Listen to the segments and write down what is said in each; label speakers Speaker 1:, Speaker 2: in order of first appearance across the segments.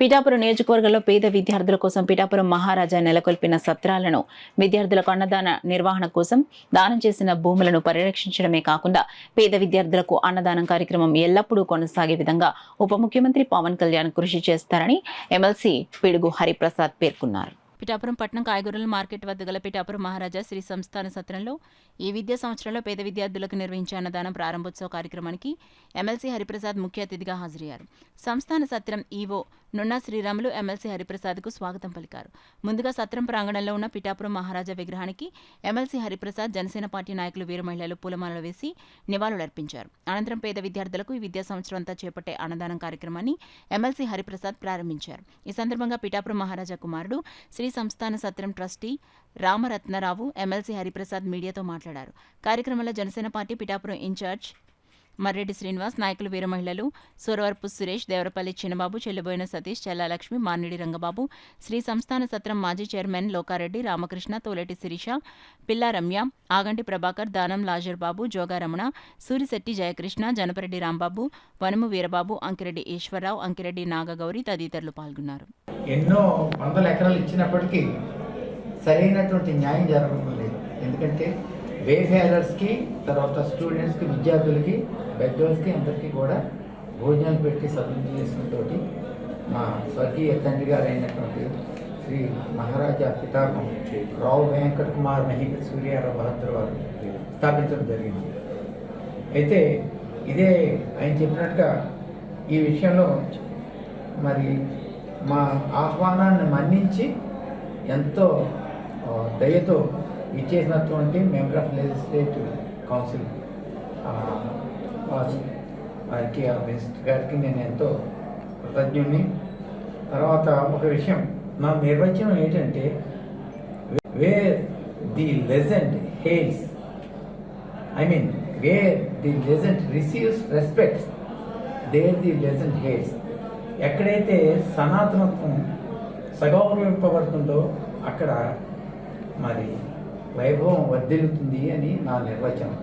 Speaker 1: పిఠాపురం నియోజకవర్గంలో పేద విద్యార్థుల కోసం పిఠాపురం మహారాజా నెలకొల్పిన సత్రాలను విద్యార్థులకు అన్నదాన నిర్వహణ కోసం దానం చేసిన భూములను పరిరక్షించడమే కాకుండా పేద విద్యార్థులకు అన్నదానం కార్యక్రమం ఎల్లప్పుడూ కొనసాగే విధంగా ఉప ముఖ్యమంత్రి పవన్ కళ్యాణ్ కృషి చేస్తారని ఎమ్మెల్సీ పిడుగు హరిప్రసాద్ పేర్కొన్నారు. పిఠాపురం పట్టణం కాయగూరల మార్కెట్ వద్ద గల పిఠాపురం మహారాజా శ్రీ సంస్థాన సత్రంలో ఈ విద్యా సంవత్సరంలో పేద విద్యార్థులకు నిర్వహించే అన్నదానం ప్రారంభోత్సవ కార్యక్రమానికి ఎమ్మెల్సీ హరిప్రసాద్ ముఖ్య అతిథిగా హాజరయ్యారు. సంస్థాన సత్రం ఈవో నున్నా శ్రీరాములు ఎమ్మెల్సీ హరిప్రసాద్కు స్వాగతం పలికారు. ముందుగా సత్రం ప్రాంగణంలో ఉన్న పిఠాపురం మహారాజా విగ్రహానికి ఎమ్మెల్సీ హరిప్రసాద్, జనసేన పార్టీ నాయకులు వీర మహిళలు పూలమాలలు వేసి నివాళులర్పించారు. అనంతరం పేద విద్యార్థులకు ఈ విద్యా సంవత్సరం అంతా చేపట్టే అన్నదానం కార్యక్రమాన్ని ఎమ్మెల్సీ హరిప్రసాద్ ప్రారంభించారు. ఈ సందర్భంగా పిఠాపురం మహారాజా కుమారుడు శ్రీ సంస్థాన సత్రం ట్రస్టీ రామరత్నరావు ఎమ్మెల్సీ హరిప్రసాద్ మీడియాతో మాట్లాడారు. కార్యక్రమంలో జనసేన పార్టీ పిఠాపురం ఇన్ఛార్జ్ మర్రెడ్డి శ్రీనివాస్, నాయకులు వీర మహిళలు సూరవరపు సురేష్, దేవరపల్లి చిన్నబాబు, చెల్లిబోయిన సతీష్, చెల్లాలక్ష్మి, మాన్నిడి రంగబాబు, శ్రీ సంస్థాన సత్రం మాజీ చైర్మన్ లోకారెడ్డి, రామకృష్ణ, తోలేటి శిరీష, పిల్లా రమ్య, ఆగంటి ప్రభాకర్, దానం లాజర్ బాబు, జోగారమణ, సూరిశెట్టి జయకృష్ణ, జనపరెడ్డి రాంబాబు, వనుము వీరబాబు, అంకిరెడ్డి ఈశ్వరరావు, అంకిరెడ్డి నాగగౌరి తదితరులు పాల్గొన్నారు.
Speaker 2: ఎన్నో వందల ఎకరాలు ఇచ్చినప్పటికీ సరైనటువంటి న్యాయం జరగడం లేదు. ఎందుకంటే వేఫేరర్స్కి, తర్వాత స్టూడెంట్స్కి, విద్యార్థులకి, బెగ్గర్స్కి అందరికీ కూడా భోజనాలు పెట్టి సదుపాయంతో మా స్వర్గీయ తండ్రి గారు అయినటువంటి శ్రీ మహారాజా పిఠాపురం రావు వెంకట కుమార్ మహీపతి సూర్యారావు బహదూర్ వారు స్థాపించడం జరిగింది. అయితే ఇదే ఆయన చెప్పినట్టుగా ఈ విషయంలో మరి మా ఆహ్వానాన్ని మన్నించి ఎంతో దయతో ఇచ్చేసినటువంటి మెంబర్ ఆఫ్ లెజిస్లేటివ్ కౌన్సిల్ వారికి మినిస్టర్ గారికి నేను ఎంతో కృతజ్ఞుడిని. తర్వాత ఒక విషయం, నా నిర్వచనం ఏంటంటే where the legend hails, where the legend receives respects, there the legend hails. ఎక్కడైతే సనాతనత్వం సగౌరవింపబడుతుందో అక్కడ మరి వైభవం వర్ధిల్లుతుంది అని నా నిర్వచనం.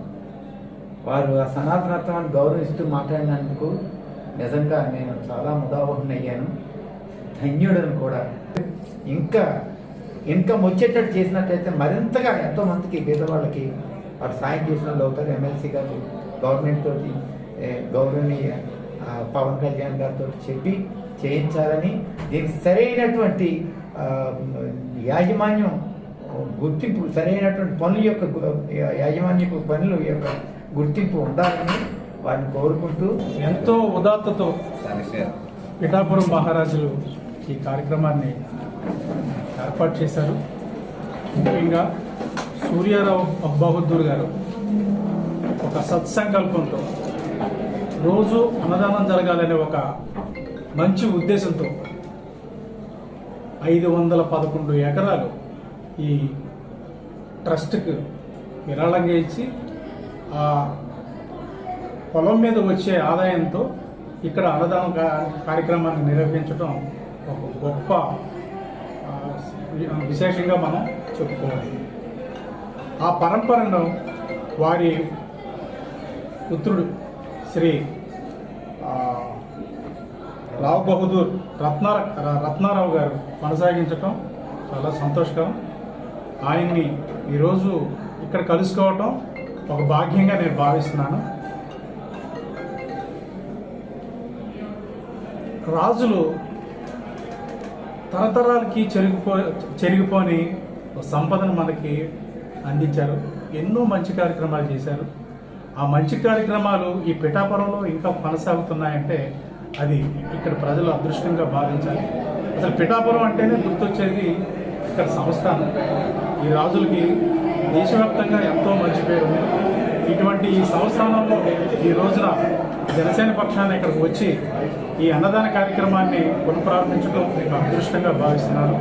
Speaker 2: వారు ఆ సనాతనత్వాన్ని గౌరవిస్తూ మాట్లాడినందుకు నిజంగా నేను చాలా ముదావహునయ్యాను, ధన్యుడను కూడా. ఇంకా ఇన్కమ్ వచ్చేటట్టు చేసినట్టయితే మరింతగా ఎంతోమందికి పేదవాళ్ళకి వారు సాయం చేసిన వాళ్ళు అవుతారు. ఎమ్మెల్సీ గారు గవర్నమెంట్ తోటి గౌరవనీయ పవన్ కళ్యాణ్ గారితో చెప్పి చేయించాలని, దీనికి సరైనటువంటి యాజమాన్యం గుర్తింపు, సరైనటువంటి పనుల యొక్క యాజమాన్యపు పనుల యొక్క గుర్తింపు ఉండాలని వారిని కోరుకుంటూ
Speaker 3: ఎంతో ఉదాత్తతో పిఠాపురం మహారాజులు ఈ కార్యక్రమాన్ని ఏర్పాటు చేశారు. ముఖ్యంగా సూర్యారావు బహదూర్ గారు ఒక సత్సంకల్పంతో రోజు అన్నదానం జరగాలనే ఒక మంచి ఉద్దేశంతో 511 ఎకరాలు ఈ ట్రస్ట్కి విరాళంగా ఇచ్చి ఆ పొలం మీద వచ్చే ఆదాయంతో ఇక్కడ అన్నదానం కార్యక్రమాన్ని నిర్వహించడం ఒక గొప్ప విశేషంగా మనం చెప్పుకోవాలి. ఆ పరంపరను వారి పుత్రుడు శ్రీ రావు బహదూర్ రత్నారావు గారు కొనసాగించటం చాలా సంతోషకరం. ఆయన్ని ఈరోజు ఇక్కడ కలుసుకోవటం ఒక భాగ్యంగా నేను భావిస్తున్నాను. రాజులు తరతరాలకి చెరిగిపోని సంపదను మనకి అందించారు. ఎన్నో మంచి కార్యక్రమాలు చేశారు. ఆ మంచి కార్యక్రమాలు ఈ పిఠాపురంలో ఇంకా కొనసాగుతున్నాయంటే అది ఇక్కడ ప్రజలు అదృష్టంగా భావించాలి. అసలు పిఠాపురం అంటేనే గుర్తొచ్చేది ఇక్కడ సంస్థానం. ఈ రాజులకి దేశవ్యాప్తంగా ఎంతో మంచి పేరు ఉంది. ఇటువంటి ఈ సంస్థానంలో ఈ రోజున జనసేన పక్షాన్ని ఇక్కడికి వచ్చి ఈ అన్నదాన కార్యక్రమాన్ని పునఃప్రారంభించడం అదృష్టంగా భావిస్తున్నాను.